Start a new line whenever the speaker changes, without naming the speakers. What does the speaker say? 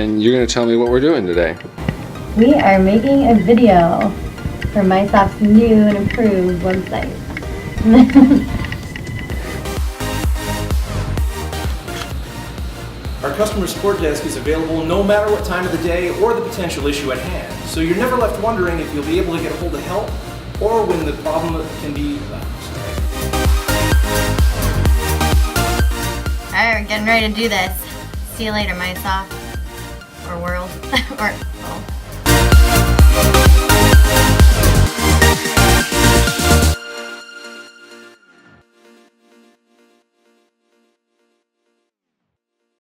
and you're going to tell me what we're doing today.
We are making a video for MiSoft's new and improved website.
Our customer support desk is available no matter what time of the day or the potential issue at hand, so you're never left wondering if you'll be able to get a hold of help or when the problem can be
Alright, we're getting ready to do this. See you later, MiSoft. Or world. or, well,